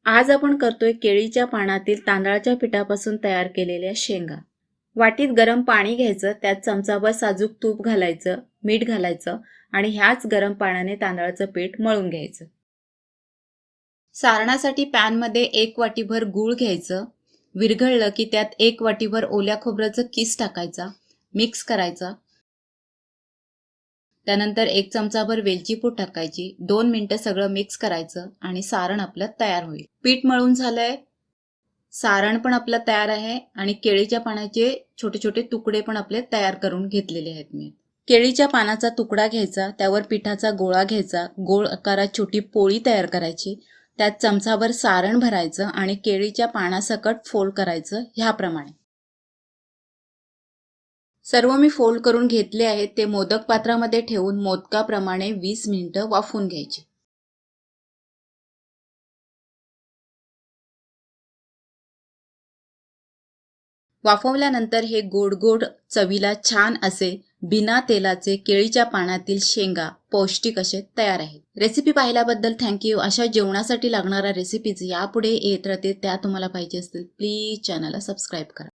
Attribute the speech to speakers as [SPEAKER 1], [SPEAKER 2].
[SPEAKER 1] आज आपण करतोय केळीच्या पानातील तांदळाच्या पिठापासून तयार केलेल्या शेंगा। वाटीत गरम पाणी घ्यायचं, त्यात चमचाभर साजूक तूप घालायचं, मीठ घालायचं आणि ह्याच गरम पाण्याने तांदळाचं पीठ मळून घ्यायचं। सारणासाठी पॅनमध्ये 1 वाटीभर गूळ घ्यायचं, विरघळलं की त्यात 1 वाटीभर ओल्या खोबऱ्याचा किस टाकायचा, मिक्स करायचा। त्यानंतर 1 चमचाभर वेलची पूड टाकायची, 2 मिनिटं सगळं मिक्स करायचं आणि सारण आपलं तयार होईल। पीठ मळून झालंय, सारण पण आपलं तयार आहे आणि केळीच्या पानाचे छोटे छोटे तुकडे पण आपले तयार करून घेतलेले आहेत मी। केळीच्या पानाचा तुकडा घ्यायचा, त्यावर पिठाचा गोळा घ्यायचा, गोल आकारात छोटी पोळी तयार करायची, त्यात चमचाभर सारण भरायचं आणि केळीच्या पानासकट फोल्ड करायचं ह्याप्रमाणे। सर्व मी फोल्ड करून घेतले आहेत, ते मोदक पात्रामध्ये ठेवून मोदकाप्रमाणे 20 मिनिटं वाफवून घ्यायचे। वाफवल्यानंतर हे गोड गोड चवीला छान असे बिना तेलाचे केळीच्या पानातील शेंगा पौष्टिक असे तयार आहेत। रेसिपी पाहिल्याबद्दल थँक्यू। अशा जेवणासाठी लागणाऱ्या रेसिपीज यापुढे येत राहते, त्या तुम्हाला पाहिजे असतील प्लीज चॅनलला सबस्क्राईब करा।